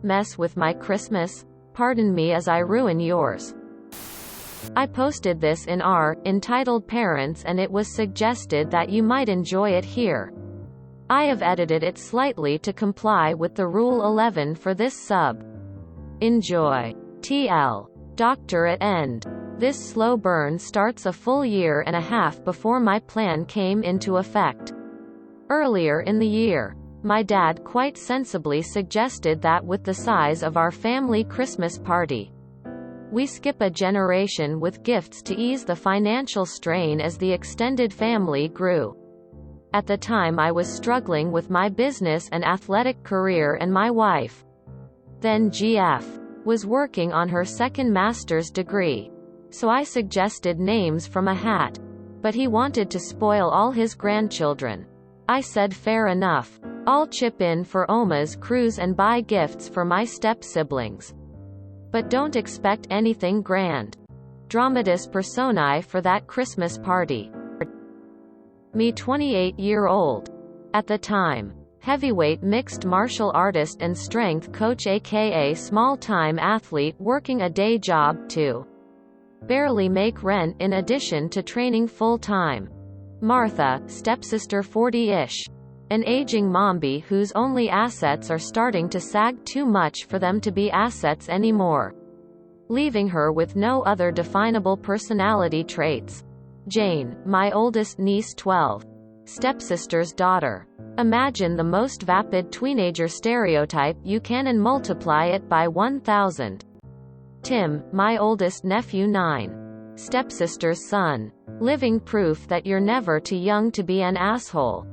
mess with my Christmas. Pardon me as I ruin yours. I posted this in r, entitled Parents, and it was suggested that you might enjoy it here. I have edited it slightly to comply with the Rule 11 for this sub. Enjoy. TL. Doctorate end. This slow burn starts a full year and a half before my plan came into effect. Earlier in the year, my dad quite sensibly suggested that with the size of our family Christmas party, we skip a generation with gifts to ease the financial strain as the extended family grew. At the time I was struggling with my business and athletic career, and my wife, then GF, was working on her second master's degree. So I suggested names from a hat. But he wanted to spoil all his grandchildren. I said fair enough. I'll chip in for Oma's cruise and buy gifts for my step-siblings. But don't expect anything grand. Dramatis personae for that Christmas party. Me 28-year-old. At the time, heavyweight mixed martial artist and strength coach, aka small-time athlete working a day job to barely make rent in addition to training full-time. Martha, stepsister 40-ish. An aging mombi whose only assets are starting to sag too much for them to be assets anymore, leaving her with no other definable personality traits. Jane, my oldest niece 12. Stepsister's daughter. Imagine the most vapid teenager stereotype you can and multiply it by 1,000. Tim, my oldest nephew 9. Stepsister's son. Living proof that you're never too young to be an asshole.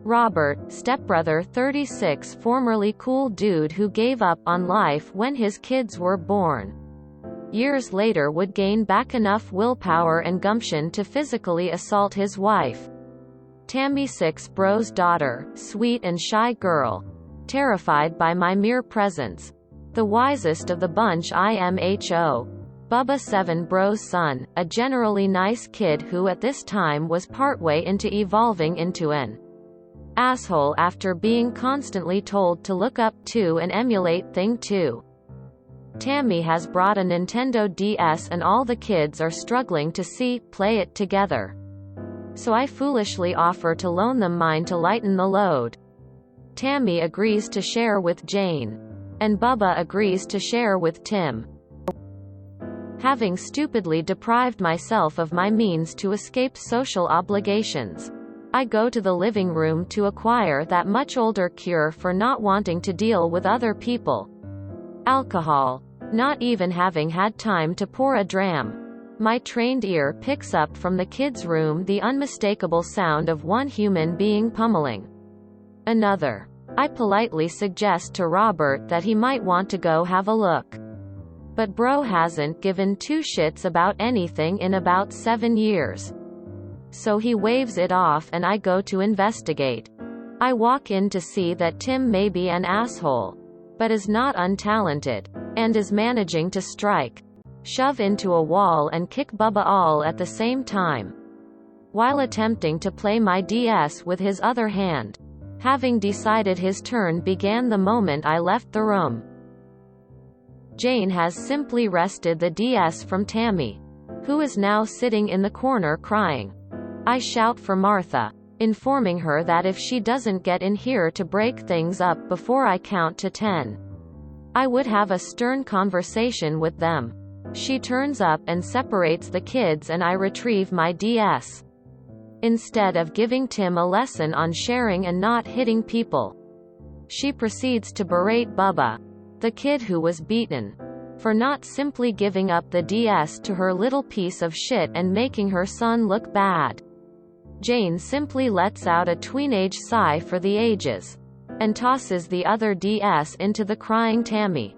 Robert, stepbrother 36, formerly cool dude who gave up on life when his kids were born. Years later would gain back enough willpower and gumption to physically assault his wife. Tammy 6, bro's daughter, sweet and shy girl. Terrified by my mere presence. The wisest of the bunch IMHO. Bubba 7, bro's son, a generally nice kid who at this time was partway into evolving into an asshole after being constantly told to look up to and emulate Thing 2. Tammy has brought a Nintendo DS and all the kids are struggling to play it together. So I foolishly offer to loan them mine to lighten the load. Tammy agrees to share with Jane. And Bubba agrees to share with Tim. Having stupidly deprived myself of my means to escape social obligations, I go to the living room to acquire that much older cure for not wanting to deal with other people. Alcohol. Not even having had time to pour a dram, my trained ear picks up from the kids' room the unmistakable sound of one human being pummeling another. I politely suggest to Robert that he might want to go have a look. But bro hasn't given two shits about anything in about 7 years. So he waves it off and I go to investigate. I walk in to see that Tim may be an asshole, but is not untalented, and is managing to strike, shove into a wall and kick Bubba all at the same time, while attempting to play my DS with his other hand. Having decided his turn began the moment I left the room. Jane has simply wrested the DS from Tammy, who is now sitting in the corner crying. I shout for Martha, informing her that if she doesn't get in here to break things up before I count to 10, I would have a stern conversation with them. She turns up and separates the kids and I retrieve my DS. Instead of giving Tim a lesson on sharing and not hitting people, she proceeds to berate Bubba, the kid who was beaten, for not simply giving up the DS to her little piece of shit and making her son look bad. Jane simply lets out a tweenage sigh for the ages, and tosses the other DS into the crying Tammy.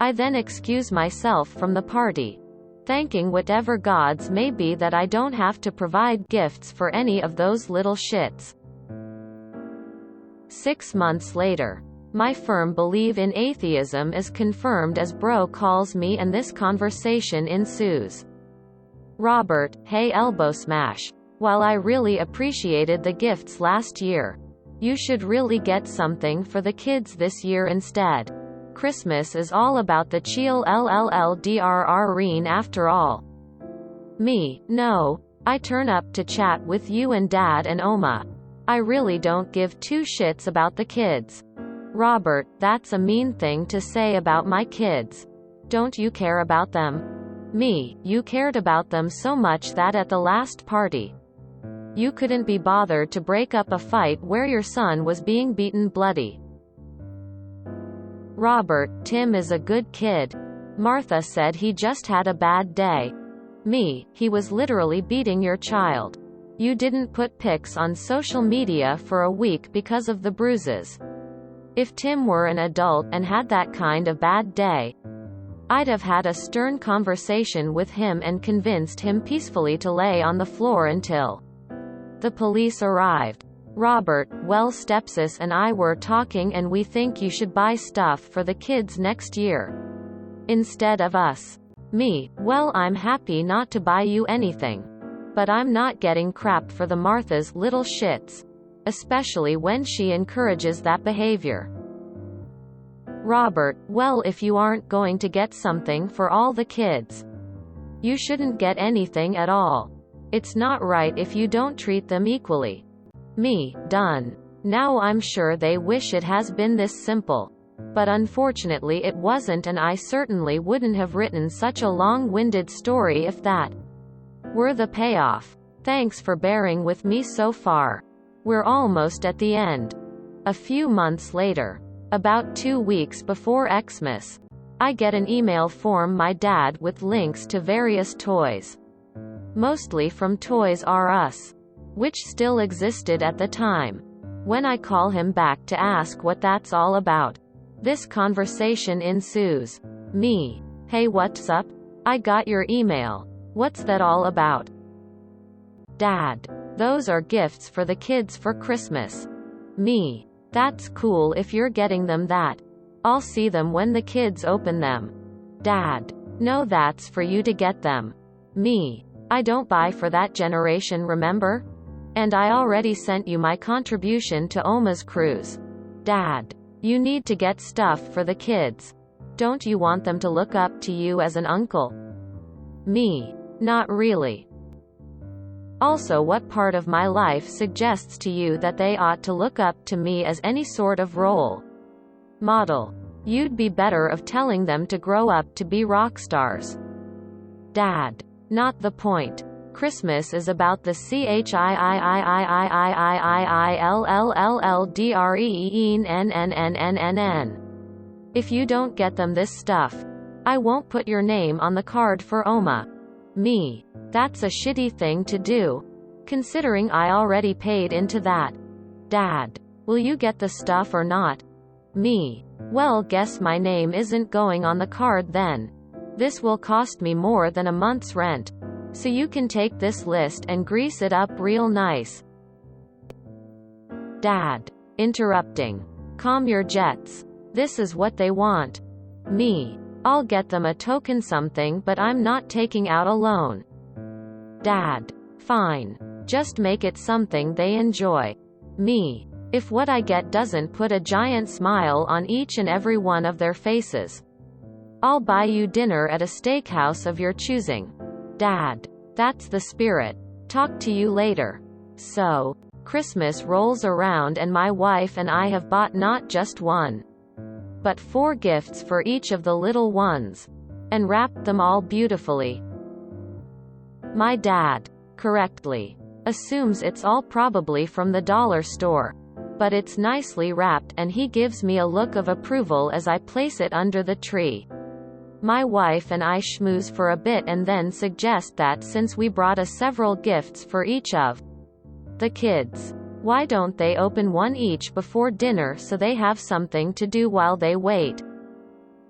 I then excuse myself from the party, thanking whatever gods may be that I don't have to provide gifts for any of those little shits. 6 months later, my firm belief in atheism is confirmed as bro calls me and this conversation ensues. Robert, hey elbow smash. While I really appreciated the gifts last year, you should really get something for the kids this year instead. Christmas is all about the chill LLLDRReen after all. Me, no. I turn up to chat with you and Dad and Oma. I really don't give two shits about the kids. Robert, that's a mean thing to say about my kids. Don't you care about them? Me, you cared about them so much that at the last party, you couldn't be bothered to break up a fight where your son was being beaten bloody. Robert, Tim is a good kid. Martha said he just had a bad day. Me, he was literally beating your child. You didn't put pics on social media for a week because of the bruises. If Tim were an adult and had that kind of bad day, I'd have had a stern conversation with him and convinced him peacefully to lay on the floor until the police arrived. Robert, well, Stepsis and I were talking and we think you should buy stuff for the kids next year instead of us. Me, well, I'm happy not to buy you anything. But I'm not getting crap for the Martha's little shits. Especially when she encourages that behavior. Robert, well, if you aren't going to get something for all the kids, you shouldn't get anything at all. It's not right if you don't treat them equally. Me, done. Now I'm sure they wish it has been this simple. But unfortunately it wasn't, and I certainly wouldn't have written such a long-winded story if that were the payoff. Thanks for bearing with me so far. We're almost at the end. A few months later, about 2 weeks before Xmas, I get an email from my dad with links to various toys. Mostly from Toys R Us, which still existed at the time. When I call him back to ask what that's all about, this conversation ensues. Me, hey, what's up? I got your email. What's that all about? Dad, those are gifts for the kids for Christmas. Me, that's cool if you're getting them that. I'll see them when the kids open them. Dad, no, that's for you to get them. Me, I don't buy for that generation, remember? And I already sent you my contribution to Oma's cruise. Dad, you need to get stuff for the kids. Don't you want them to look up to you as an uncle? Me, not really. Also, what part of my life suggests to you that they ought to look up to me as any sort of role model? You'd be better of telling them to grow up to be rock stars. Dad, not the point. Christmas is about the CHIIIIIIIILLLLDREENNNNNN. If you don't get them this stuff, I won't put your name on the card for Oma. Me, that's a shitty thing to do, considering I already paid into that. Dad, will you get the stuff or not? Me, well, guess my name isn't going on the card then. This will cost me more than a month's rent. So you can take this list and grease it up real nice. Dad, interrupting. Calm your jets. This is what they want. Me, I'll get them a token something, but I'm not taking out a loan. Dad, fine. Just make it something they enjoy. Me, if what I get doesn't put a giant smile on each and every one of their faces, I'll buy you dinner at a steakhouse of your choosing. Dad, that's the spirit. Talk to you later. So, Christmas rolls around and my wife and I have bought not just one, but 4 gifts for each of the little ones, and wrapped them all beautifully. My dad, correctly, assumes it's all probably from the dollar store, but it's nicely wrapped and he gives me a look of approval as I place it under the tree. My wife and I schmooze for a bit and then suggest that since we brought us several gifts for each of the kids, why don't they open one each before dinner so they have something to do while they wait?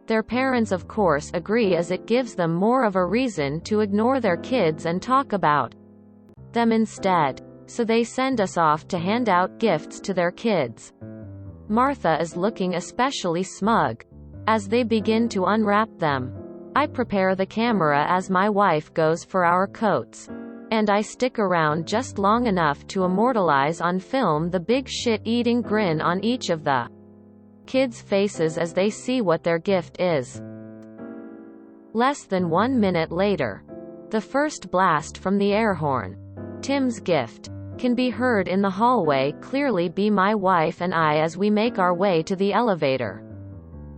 Their parents of course agree, as it gives them more of a reason to ignore their kids and talk about them instead. So they send us off to hand out gifts to their kids. Martha is looking especially smug as they begin to unwrap them. I prepare the camera as my wife goes for our coats. And I stick around just long enough to immortalize on film the big shit-eating grin on each of the kids' faces as they see what their gift is. Less than 1 minute later. The first blast from the air horn. Tim's gift. Can be heard in the hallway clearly be my wife and I as we make our way to the elevator.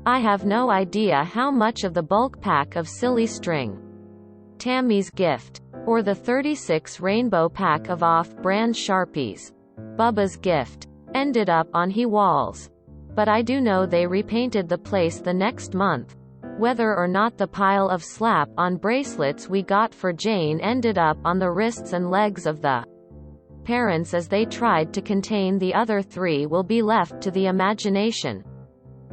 I have no idea how much of the bulk pack of silly string. Tammy's gift. Or the 36 rainbow pack of off-brand Sharpies. Bubba's gift. Ended up on he walls. But I do know they repainted the place the next month. Whether or not the pile of slap-on bracelets we got for Jane ended up on the wrists and legs of the parents as they tried to contain the other three will be left to the imagination.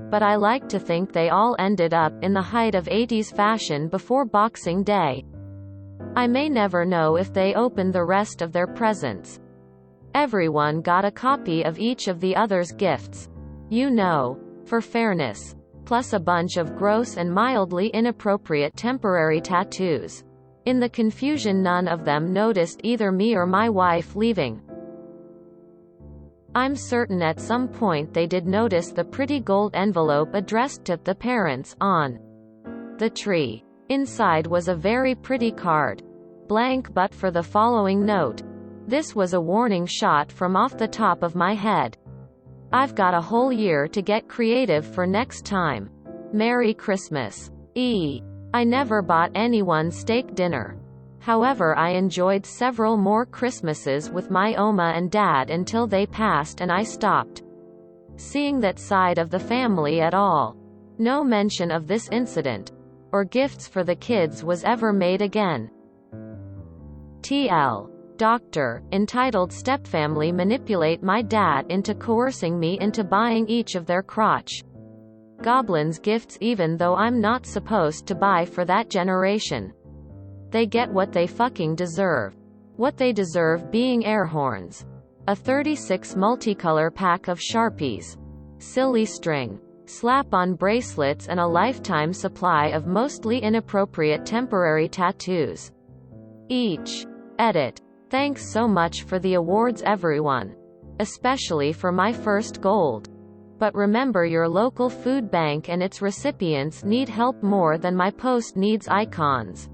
But I like to think they all ended up in the height of 80s fashion before Boxing Day. I may never know if they opened the rest of their presents. Everyone got a copy of each of the others' gifts. You know, for fairness. Plus a bunch of gross and mildly inappropriate temporary tattoos. In the confusion, none of them noticed either me or my wife leaving. I'm certain at some point they did notice the pretty gold envelope addressed to the parents on the tree. Inside was a very pretty card. Blank but for the following note. This was a warning shot from off the top of my head. I've got a whole year to get creative for next time. Merry Christmas. I never bought anyone steak dinner. However, I enjoyed several more Christmases with my Oma and Dad until they passed and I stopped seeing that side of the family at all. No mention of this incident or gifts for the kids was ever made again. TL. Doctor, entitled stepfamily manipulate my dad into coercing me into buying each of their crotch goblins gifts even though I'm not supposed to buy for that generation. They get what they fucking deserve. What they deserve being air horns. A 36 multicolor pack of Sharpies. Silly string. Slap-on bracelets and a lifetime supply of mostly inappropriate temporary tattoos. Each. Edit. Thanks so much for the awards everyone. Especially for my first gold. But remember your local food bank and its recipients need help more than my post needs icons.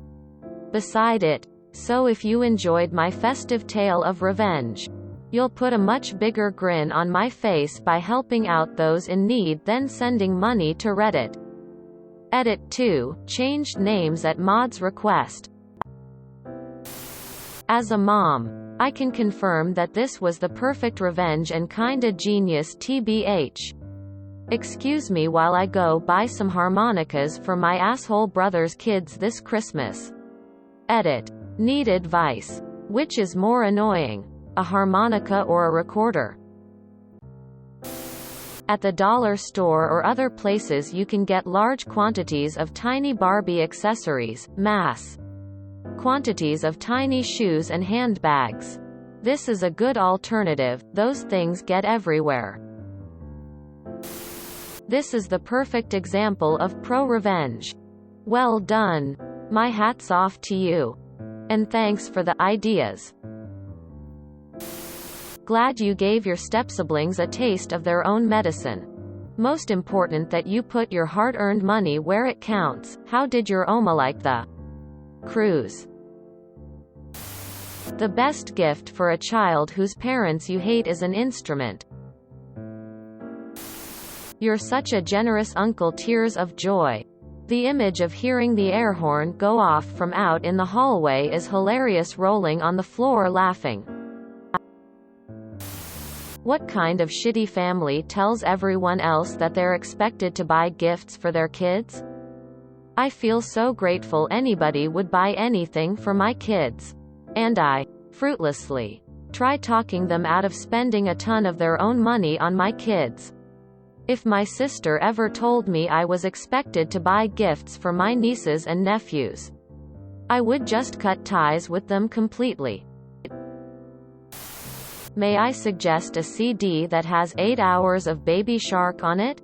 Beside it. So if you enjoyed my festive tale of revenge, you'll put a much bigger grin on my face by helping out those in need than sending money to Reddit. Edit 2. Changed names at Mod's request. As a mom, I can confirm that this was the perfect revenge and kinda genius TBH. Excuse me while I go buy some harmonicas for my asshole brother's kids this Christmas. Edit. Need advice. Which is more annoying? A harmonica or a recorder? At the dollar store or other places you can get large quantities of tiny Barbie accessories, mass quantities of tiny shoes and handbags. This is a good alternative, those things get everywhere. This is the perfect example of ProRevenge. Well done. My hat's off to you. And thanks for the ideas. Glad you gave your step-siblings a taste of their own medicine. Most important that you put your hard-earned money where it counts. How did your Oma like the cruise? The best gift for a child whose parents you hate is an instrument. You're such a generous uncle. Tears of joy. The image of hearing the air horn go off from out in the hallway is hilarious, rolling on the floor laughing. What kind of shitty family tells everyone else that they're expected to buy gifts for their kids? I feel so grateful anybody would buy anything for my kids. And I, fruitlessly, try talking them out of spending a ton of their own money on my kids. If my sister ever told me I was expected to buy gifts for my nieces and nephews, I would just cut ties with them completely. May I suggest a CD that has 8 hours of Baby Shark on it?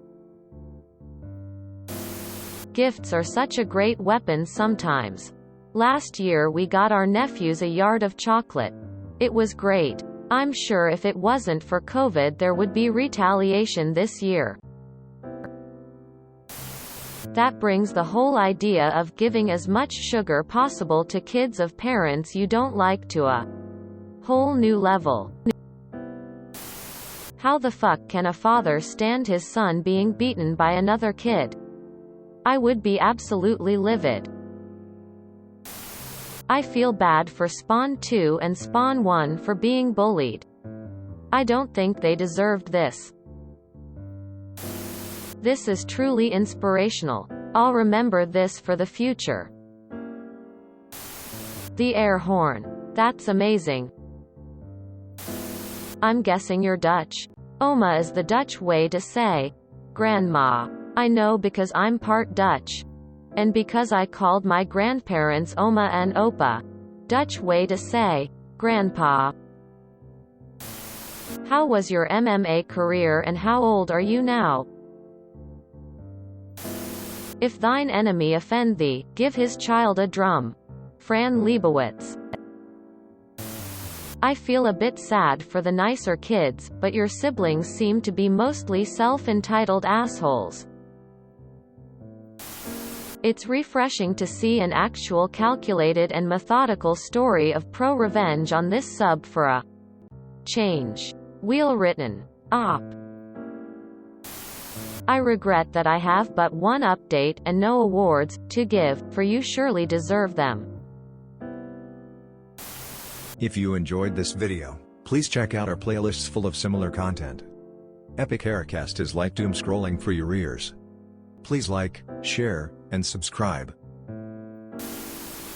Gifts are such a great weapon sometimes. Last year we got our nephews a yard of chocolate. It was great. I'm sure if it wasn't for COVID there would be retaliation this year. That brings the whole idea of giving as much sugar possible to kids of parents you don't like to a whole new level. How the fuck can a father stand his son being beaten by another kid? I would be absolutely livid. I feel bad for Spawn 2 and Spawn 1 for being bullied. I don't think they deserved this. This is truly inspirational. I'll remember this for the future. The air horn. That's amazing. I'm guessing you're Dutch. Oma is the Dutch way to say grandma. I know because I'm part Dutch. And because I called my grandparents Oma and Opa. Dutch way to say grandpa. How was your MMA career and how old are you now? If thine enemy offend thee, give his child a drum. Fran Lebowitz. I feel a bit sad for the nicer kids, but your siblings seem to be mostly self-entitled assholes. It's refreshing to see an actual calculated and methodical story of pro-revenge on this sub for a change. Wheel written. Op. I regret that I have but one update, and no awards, to give, for you surely deserve them. If you enjoyed this video, please check out our playlists full of similar content. Epic Aircast is like doom scrolling for your ears. Please like, share, and subscribe.